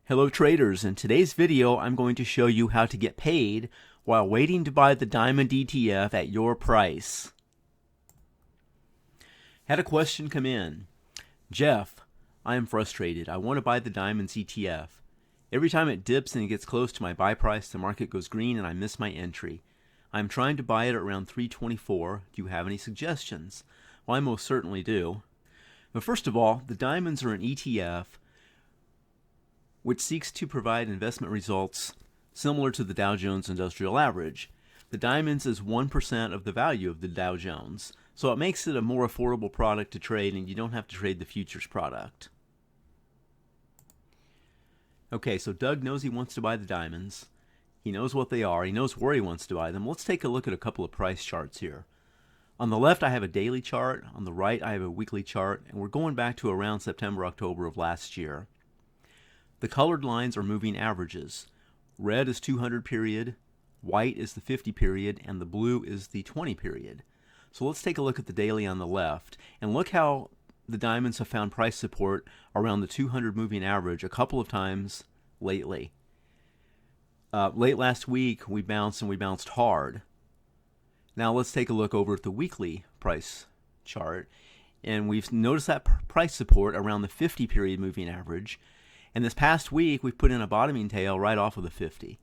Hello traders, in today's video I'm going to show you how to get paid while waiting to buy the Diamond ETF at your price. Had a question come in. Jeff, I am frustrated. I want to buy the Diamonds ETF. Every time it dips and it gets close to my buy price, the market goes green and I miss my entry. I'm trying to buy it at around 324. Do you have any suggestions? Well, I most certainly do. But first of all, the Diamonds are an ETF which seeks to provide investment results similar to the Dow Jones Industrial Average. The Diamonds is 1% of the value of the Dow Jones, so it makes it a more affordable product to trade, and you don't have to trade the futures product. Okay, so Doug knows he wants to buy the Diamonds. He knows what they are. He knows where he wants to buy them. Let's take a look at a couple of price charts here. On the left, I have a daily chart. On the right, I have a weekly chart, and we're going back to around September, October of last year. The colored lines are moving averages. Red is 200 period, white is the 50 period, and the blue is the 20 period. So let's take a look at the daily on the left, and look how the Diamonds have found price support around the 200 moving average a couple of times lately. Late last week, we bounced and we bounced hard. Now let's take a look over at the weekly price chart, and we've noticed that price support around the 50 period moving average. And this past week, we've put in a bottoming tail right off of the 50.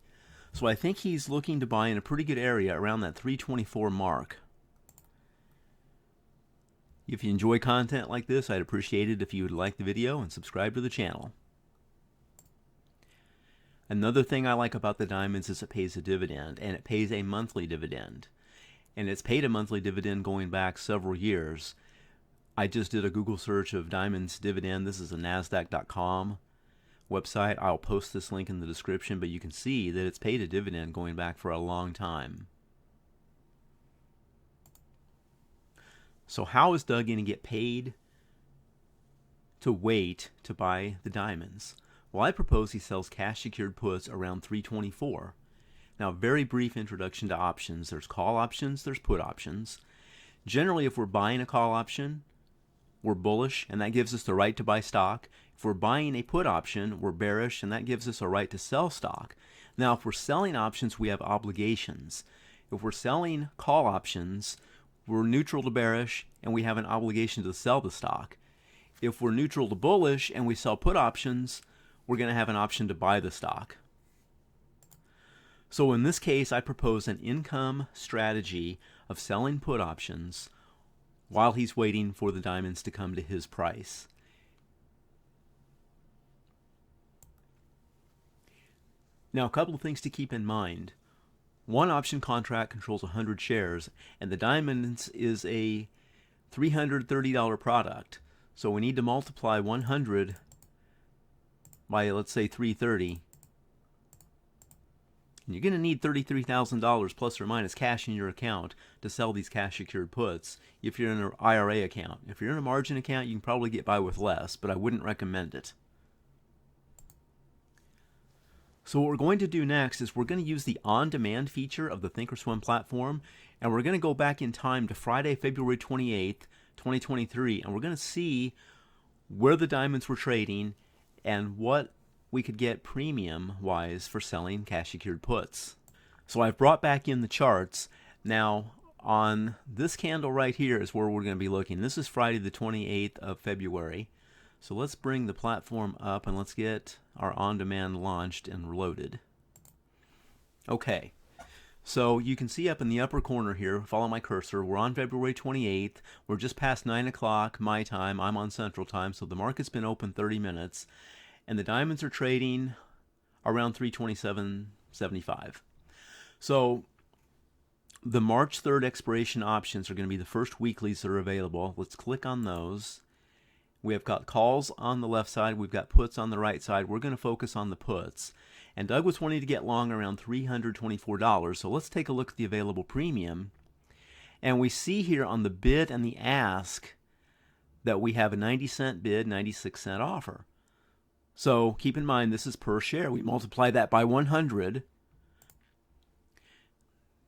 So I think he's looking to buy in a pretty good area around that 324 mark. If you enjoy content like this, I'd appreciate it if you would like the video and subscribe to the channel. Another thing I like about the Diamonds is it pays a dividend, and it pays a monthly dividend. And it's paid a monthly dividend going back several years. I just did a Google search of Diamonds dividend. This is a NASDAQ.com website. I'll post this link in the description, but you can see that it's paid a dividend going back for a long time. So how is Doug going to get paid to wait to buy the Diamonds? Well, I propose he sells cash secured puts around 324. Now, very brief introduction to options. There's call options, there's put options. Generally, if we're buying a call option, we're bullish, and that gives us the right to buy stock. If we're buying a put option, we're bearish, and that gives us a right to sell stock. Now, if we're selling options, we have obligations. If we're selling call options, we're neutral to bearish, and we have an obligation to sell the stock. If we're neutral to bullish and we sell put options, we're going to have an option to buy the stock. So in this case, I propose an income strategy of selling put options while he's waiting for the Diamonds to come to his price. Now, a couple of things to keep in mind. One option contract controls 100 shares, and the Diamonds is a $330 product. So we need to multiply 100 by, let's say, 330. You're going to need $33,000 plus or minus cash in your account to sell these cash secured puts if you're in an IRA account. If you're in a margin account, you can probably get by with less, but I wouldn't recommend it. So what we're going to do next is we're going to use the on-demand feature of the Thinkorswim platform, and we're going to go back in time to Friday, February 28th, 2023, and we're going to see where the Diamonds were trading and what we could get premium-wise for selling cash-secured puts. So I've brought back in the charts. Now, on this candle right here is where we're going to be looking. This is Friday the 28th of February. So let's bring the platform up and let's get our on-demand launched and loaded. Okay, so you can see up in the upper corner here, follow my cursor, we're on February 28th. We're just past 9 o'clock my time. I'm on Central Time, so the market's been open 30 minutes. And the Diamonds are trading around 327.75. So the March 3rd expiration options are going to be the first weeklies that are available. Let's click on those. We have got calls on the left side. We've got puts on the right side. We're going to focus on the puts. And Doug was wanting to get long around $324. So let's take a look at the available premium. And we see here on the bid and the ask that we have a 90-cent bid, 96-cent offer. So keep in mind, this is per share. We multiply that by 100.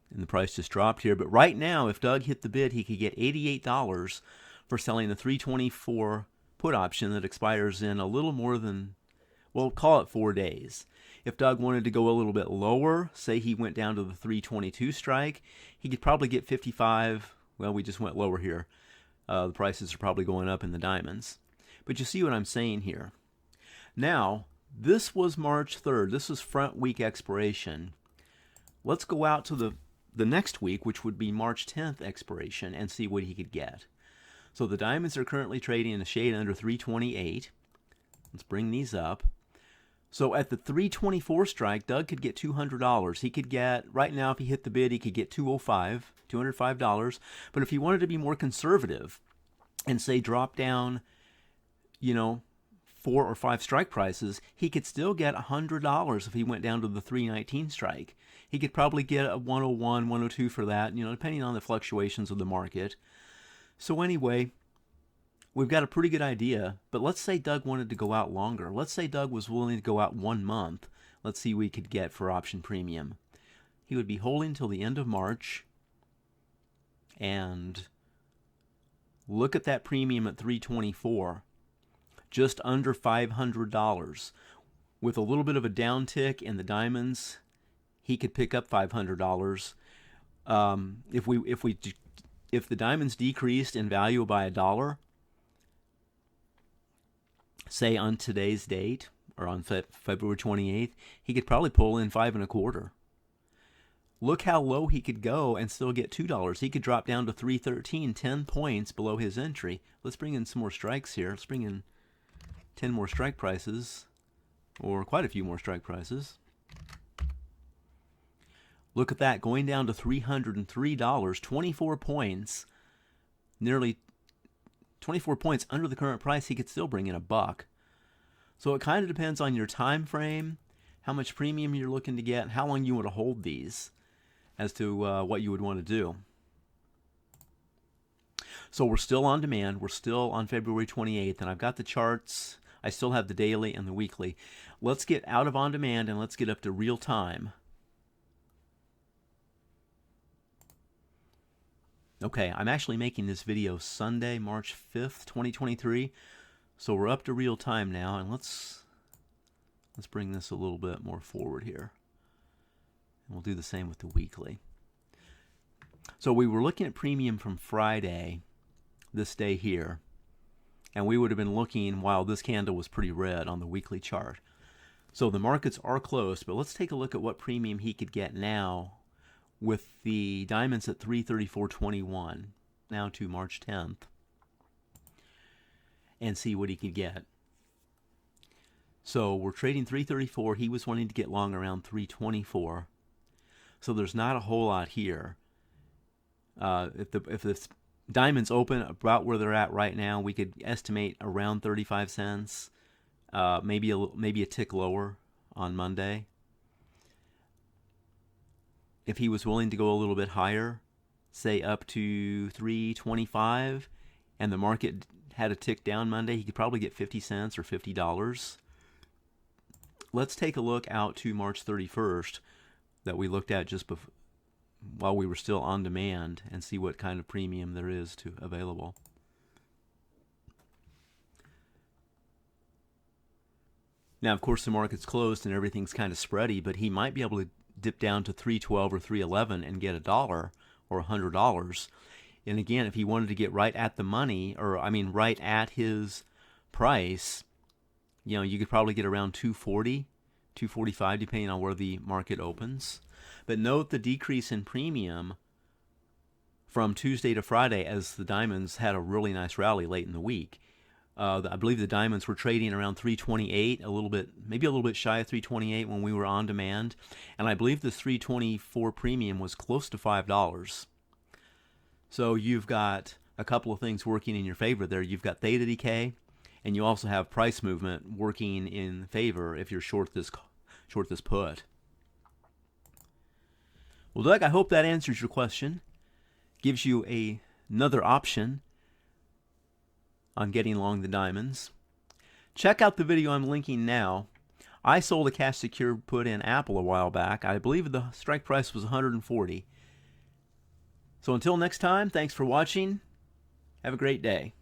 And the price just dropped here. But right now, if Doug hit the bid, he could get $88 for selling the 324 put option that expires in a little more than Well, call it 4 days. If Doug wanted to go a little bit lower, say he went down to the 322 strike, he could probably get 55. Well, we just went lower here. The prices are probably going up in the diamonds. But you see what I'm saying here. Now, this was March 3rd. This was front week expiration. Let's go out to the next week, which would be March 10th expiration, and see what he could get. So the diamonds are currently trading in a shade under 328. Let's bring these up. So at the 324 strike, Doug could get $200. He could get, right now, if he hit the bid, he could get $205. But if he wanted to be more conservative and say drop down, 4 or 5 strike prices, he could still get $100 if he went down to the 319 strike. He could probably get a 101, 102 for that, depending on the fluctuations of the market. So anyway, we've got a pretty good idea, but let's say Doug wanted to go out longer. Let's say Doug was willing to go out 1 month. Let's see what he could get for option premium. He would be holding till the end of March, and look at that premium at 324, just under $500. With a little bit of a downtick in the diamonds, he could pick up $500. If the diamonds decreased in value by $1, say on today's date or on February 28th, he could probably pull in $5.25. Look how low he could go and still get $2. He could drop down to 313, 10 points below his entry. Let's bring in some more strikes here. Let's bring in 10 more strike prices, or quite a few more strike prices. Look at that, going down to $303, 24 points, nearly 24 points under the current price. He could still bring in $1. So it kind of depends on your time frame, how much premium you're looking to get, and how long you want to hold these as to what you would want to do. So we're still on demand. We're still on February 28th, and I've got the charts. I still have the daily and the weekly. Let's get out of on demand and let's get up to real time. Okay, I'm actually making this video Sunday, March 5th, 2023. So we're up to real time now, and let's bring this a little bit more forward here. And we'll do the same with the weekly. So we were looking at premium from Friday, this day here, and we would have been looking while this candle was pretty red on the weekly chart. So the markets are closed, but let's take a look at what premium he could get now with the diamonds at 334.21 now to March 10th, and see what he could get. So we're trading 334. He was wanting to get long around 324. So there's not a whole lot here. If the diamonds open about where they're at right now, we could estimate around 35 cents, maybe a tick lower on Monday. If he was willing to go a little bit higher, say up to 325, and the market had a tick down Monday, he could probably get 50 cents or $50. Let's take a look out to March 31st that we looked at just while we were still on demand, and see what kind of premium there is available. Now, of course, the market's closed and everything's kind of spready, but he might be able to dip down to 312 or 311 and get $1 or $100. And again, if he wanted to get right at the money, right at his price, you could probably get around 240, 245, depending on where the market opens. But note the decrease in premium from Tuesday to Friday, as the diamonds had a really nice rally late in the week. I believe the diamonds were trading around 328, maybe a little bit shy of 328 when we were on demand. And I believe the 324 premium was close to $5. So you've got a couple of things working in your favor there. You've got theta decay, and you also have price movement working in favor if you're short this put. Well, Doug, I hope that answers your question. Gives you another option on getting long the diamonds. Check out the video I'm linking now. I sold a cash secured put in Apple a while back. I believe the strike price was 140. So until next time, thanks for watching. Have a great day.